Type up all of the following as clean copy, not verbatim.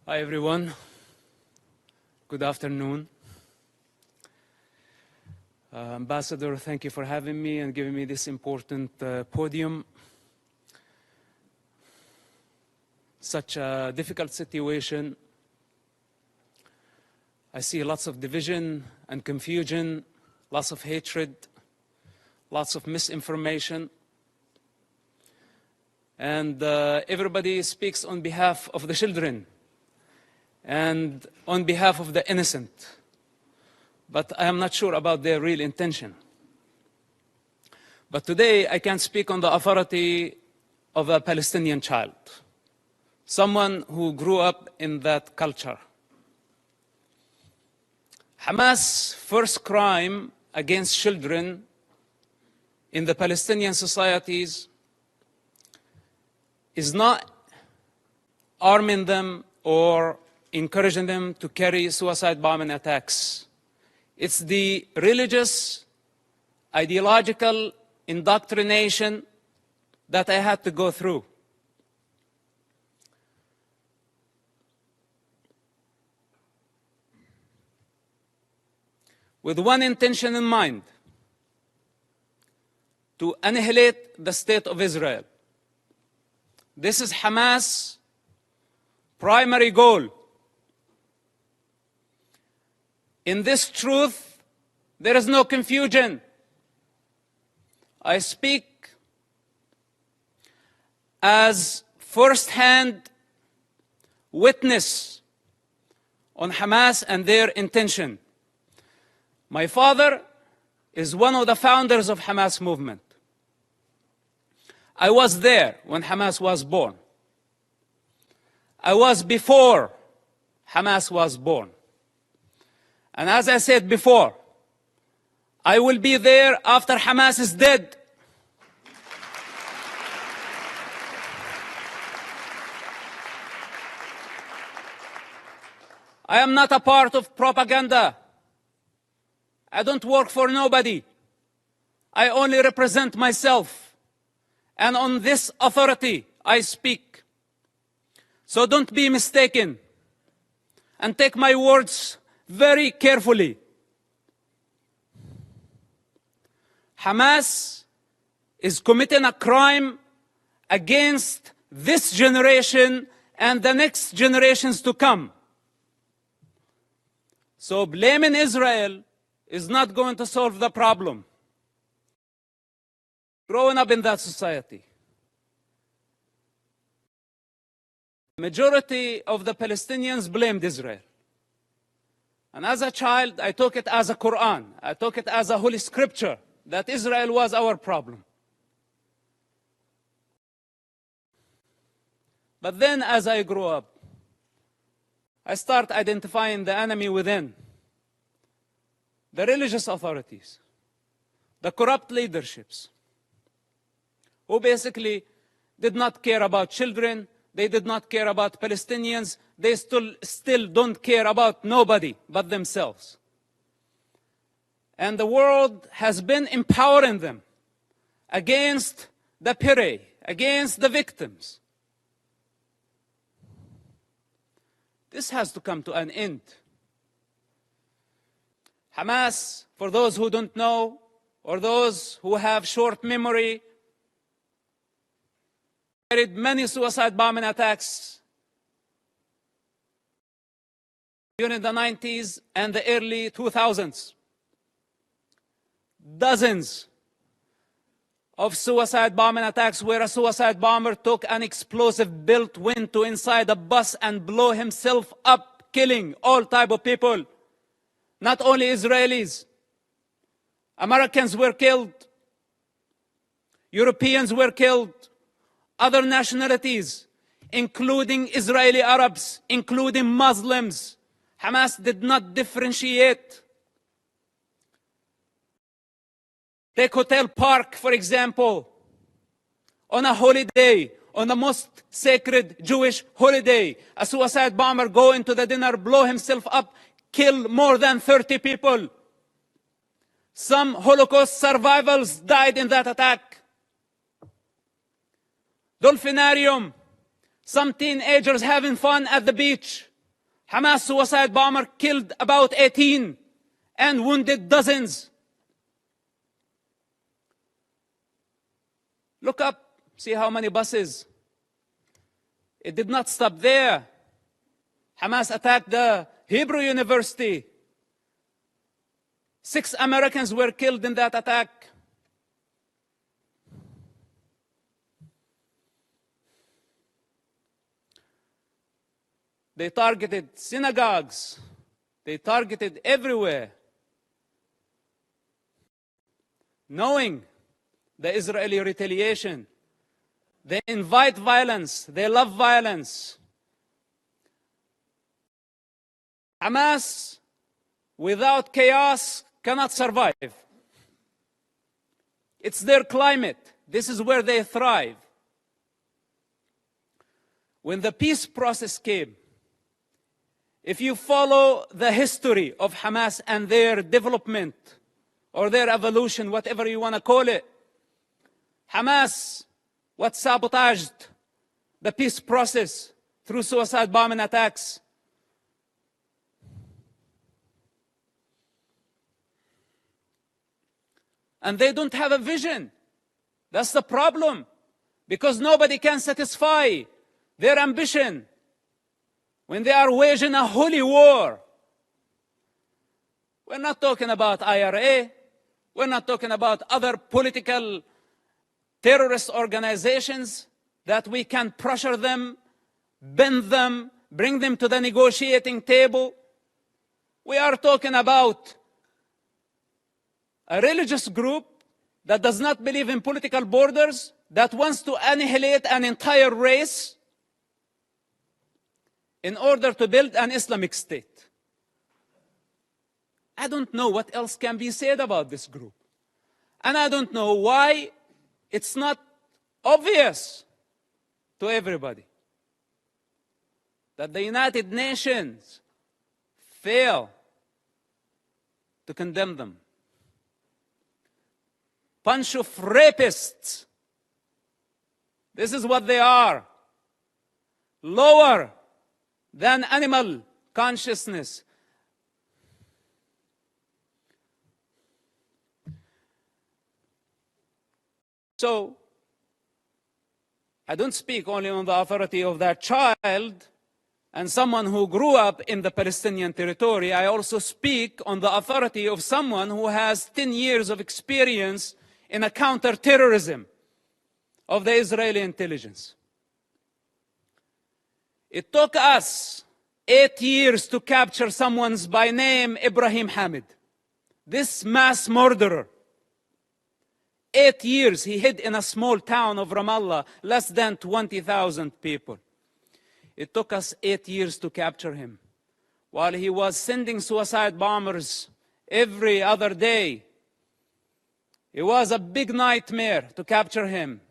Hi, everyone. Good afternoon. Ambassador, thank you for having me and giving me this important podium. Such a difficult situation. I see lots of division and confusion, lots of hatred, lots of misinformation. And everybody speaks on behalf of the children and on behalf of the innocent. But I am not sure about their real intention. But today I can speak on the authority of a Palestinian child, someone who grew up in that culture. Hamas' first crime against children in the Palestinian societies is not arming them or encouraging them to carry suicide bombing attacks. It's the religious, ideological indoctrination that I had to go through. With one intention in mind: to annihilate the state of Israel. This is Hamas' primary goal. In this truth, there is no confusion. I speak as first-hand witness on Hamas and their intention. My father is one of the founders of Hamas movement. I was there when Hamas was born. I was before Hamas was born. And as I said before, I will be there after Hamas is dead. I am not a part of propaganda. I don't work for nobody. I only represent myself. And on this authority, I speak. So don't be mistaken. And take my words very carefully. Hamas is committing a crime against this generation and the next generations to come. So blaming Israel is not going to solve the problem. Growing up in that society, majority of the Palestinians blamed Israel. And as a child, I took it as a Quran. I took it as a holy scripture that Israel was our problem. But then as I grew up, I start identifying the enemy within. The religious authorities, the corrupt leaderships, who basically did not care about children, they did not care about Palestinians, they still don't care about nobody but themselves. And the world has been empowering them against the prey, against the victims. This has to come to an end. Hamas, for those who don't know, or those who have short memory, carried many suicide bombing attacks during the 90s and the early 2000s. Dozens of suicide bombing attacks where a suicide bomber took an explosive built, went to inside a bus and blew himself up, killing all type of people. Not only Israelis. Americans were killed. Europeans were killed. Other nationalities, including Israeli Arabs, including Muslims. Hamas did not differentiate. Take Hotel Park, for example. On a holiday, on the most sacred Jewish holiday, a suicide bomber go into the dinner, blow himself up, kill more than 30 people. Some Holocaust survivors died in that attack. Dolphinarium, some teenagers having fun at the beach. Hamas suicide bomber killed about 18 and wounded dozens. Look up, see how many buses. It did not stop there. Hamas attacked the Hebrew University. 6 Americans were killed in that attack. They targeted synagogues. They targeted everywhere. Knowing the Israeli retaliation, they invite violence. They love violence. Hamas, without chaos, cannot survive. It's their climate. This is where they thrive. When the peace process came, if you follow the history of Hamas and their development or their evolution, whatever you want to call it, Hamas, what sabotaged the peace process through suicide bombing attacks. And they don't have a vision. That's the problem. Because nobody can satisfy their ambition when they are waging a holy war. We're not talking about IRA. We're not talking about other political terrorist organizations that we can pressure them, bend them, bring them to the negotiating table. We are talking about a religious group that does not believe in political borders, that wants to annihilate an entire race in order to build an Islamic state. I don't know what else can be said about this group. And I don't know why it's not obvious to everybody that the United Nations fail to condemn them. Bunch of rapists. This is what they are. Lower than animal consciousness. So, I don't speak only on the authority of that child and someone who grew up in the Palestinian territory. I also speak on the authority of someone who has 10 years of experience in a counterterrorism of the Israeli intelligence. It took us 8 years to capture someone by name Ibrahim Hamid, this mass murderer. 8 years he hid in a small town of Ramallah, less than 20,000 people. It took us 8 years to capture him, while he was sending suicide bombers every other day. It was a big nightmare to capture him.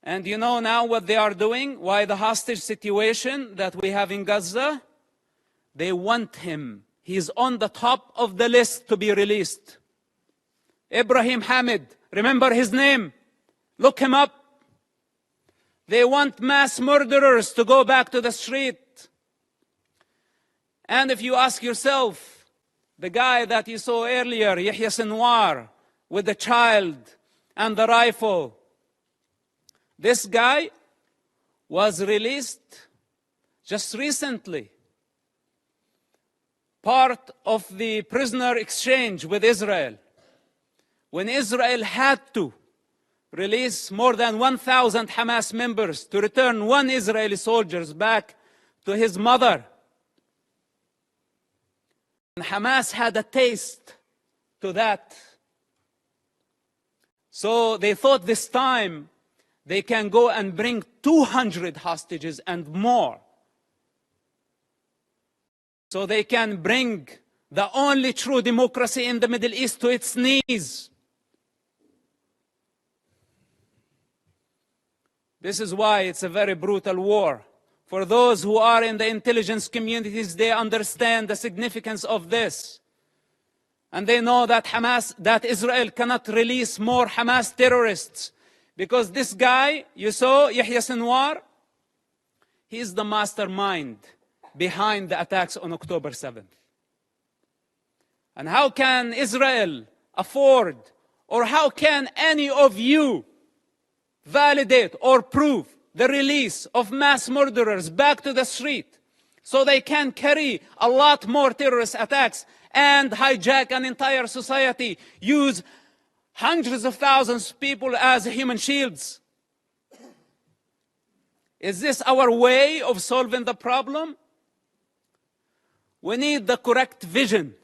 And you know now what they are doing? Why the hostage situation that we have in Gaza? They want him. He's on the top of the list to be released. Ibrahim Hamid, remember his name? Look him up. They want mass murderers to go back to the street. And if you ask yourself, the guy that you saw earlier, Yahya Sinwar, with the child and the rifle, this guy was released just recently, part of the prisoner exchange with Israel. When Israel had to release more than 1,000 Hamas members to return one Israeli soldier back to his mother. And Hamas had a taste to that. So they thought this time they can go and bring 200 hostages and more. So they can bring the only true democracy in the Middle East to its knees. This is why it's a very brutal war. For those who are in the intelligence communities, they understand the significance of this. And they know that that Israel cannot release more Hamas terrorists. Because this guy, you saw, Yahya Sinwar, he is the mastermind behind the attacks on October 7th. And how can Israel afford, or how can any of you validate or prove the release of mass murderers back to the street so they can carry a lot more terrorist attacks and hijack an entire society, use hundreds of thousands of people as human shields? Is this our way of solving the problem? We need the correct vision.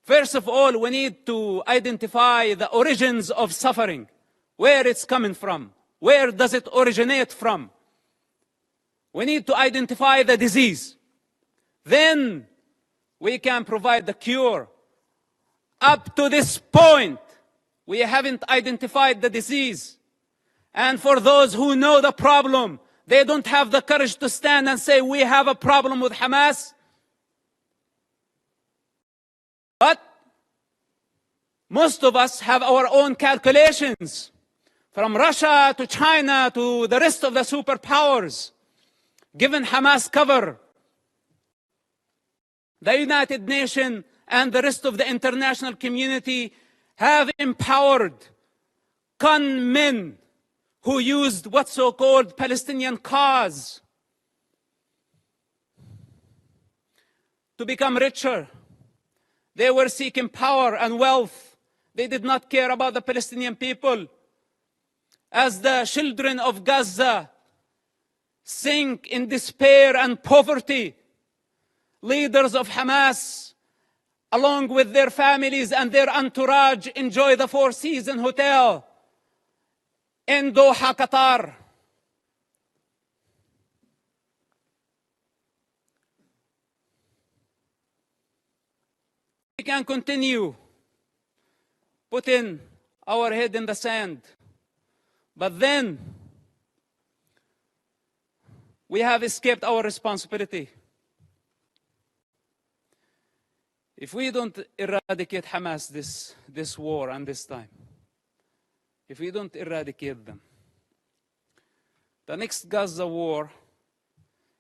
First of all, we need to identify the origins of suffering, where it's coming from. Where does it originate from? We need to identify the disease. Then we can provide the cure. Up to this point, we haven't identified the disease. And for those who know the problem, they don't have the courage to stand and say, we have a problem with Hamas. But most of us have our own calculations. From Russia to China to the rest of the superpowers, given Hamas cover, the United Nations and the rest of the international community have empowered con men who used what's so-called Palestinian cause to become richer. They were seeking power and wealth. They did not care about the Palestinian people. As the children of Gaza sink in despair and poverty, leaders of Hamas, along with their families and their entourage, enjoy the Four Seasons Hotel in Doha, Qatar. We can continue putting our head in the sand. But then, we have escaped our responsibility. If we don't eradicate Hamas this war and this time, if we don't eradicate them, the next Gaza war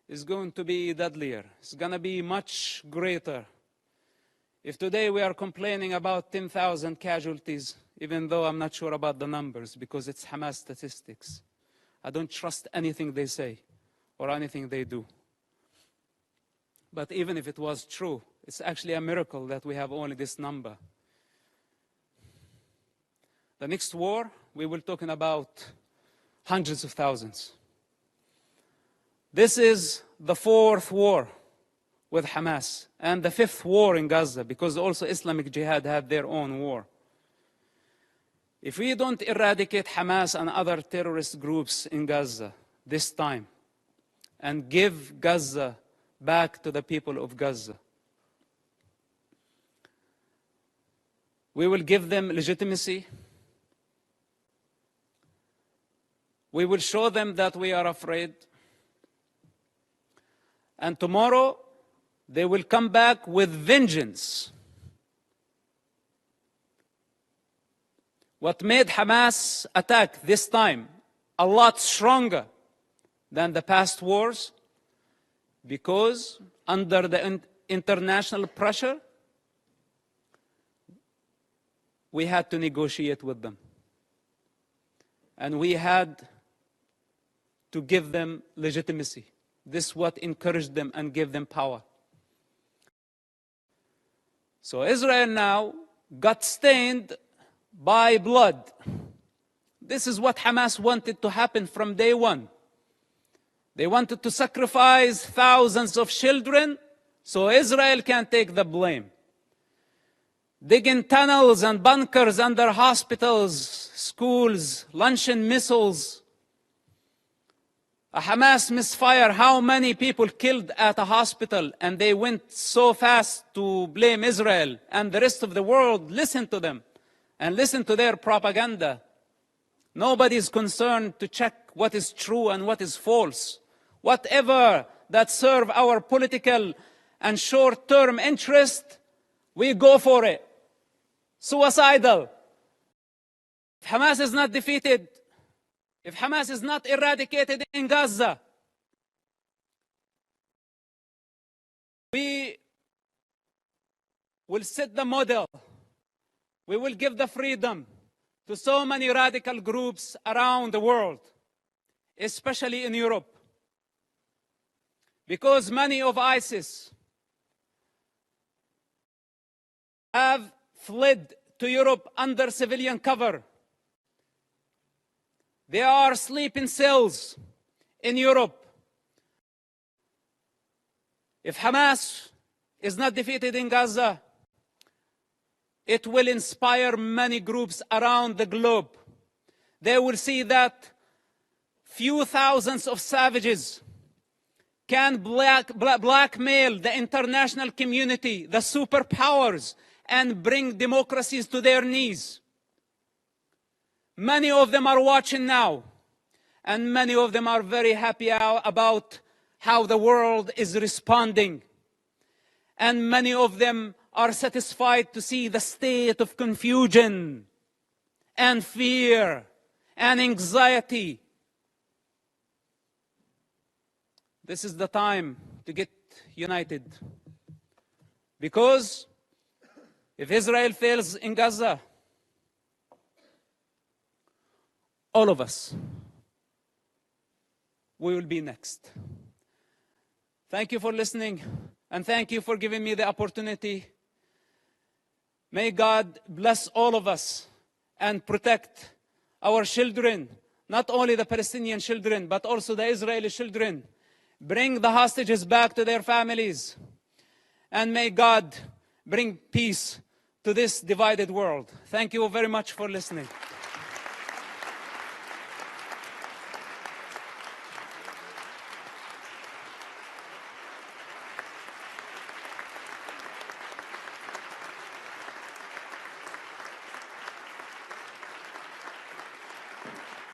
is going to be deadlier. It's going to be much greater. If today we are complaining about 10,000 casualties, even though I'm not sure about the numbers because it's Hamas statistics. I don't trust anything they say or anything they do. But even if it was true, it's actually a miracle that we have only this number. The next war, we will be talking about hundreds of thousands. This is the fourth war with Hamas and the fifth war in Gaza, because also Islamic Jihad had their own war. If we don't eradicate Hamas and other terrorist groups in Gaza this time and give Gaza back to the people of Gaza, we will give them legitimacy. We will show them that we are afraid. And tomorrow, they will come back with vengeance. What made Hamas attack this time a lot stronger than the past wars? Because under the international pressure, we had to negotiate with them. And we had to give them legitimacy. This is what encouraged them and gave them power. So Israel now got stained by blood. This is what Hamas wanted to happen from day one. They wanted to sacrifice thousands of children so Israel can take the blame. Digging tunnels and bunkers under hospitals, schools, launching missiles. A Hamas misfire, how many people killed at a hospital, and they went so fast to blame Israel, and the rest of the world listened to them and listened to their propaganda. Nobody is concerned to check what is true and what is false. Whatever that serve our political and short-term interest, we go for it. Suicidal. If Hamas is not defeated, if Hamas is not eradicated in Gaza, We will set the model. We will give the freedom to so many radical groups around the world, especially in Europe. Because many of ISIS have fled to Europe under civilian cover. They are sleeping cells in Europe. If Hamas is not defeated in Gaza, it will inspire many groups around the globe. They will see that few thousands of savages can blackmail the international community, the superpowers, and bring democracies to their knees. Many of them are watching now, and many of them are very happy about how the world is responding. And many of them are satisfied to see the state of confusion and fear and anxiety. This is the time to get united. Because if Israel fails in Gaza, all of us, we will be next. Thank you for listening, and thank you for giving me the opportunity. May God bless all of us and protect our children, not only the Palestinian children, but also the Israeli children. Bring the hostages back to their families. And may God bring peace to this divided world. Thank you very much for listening.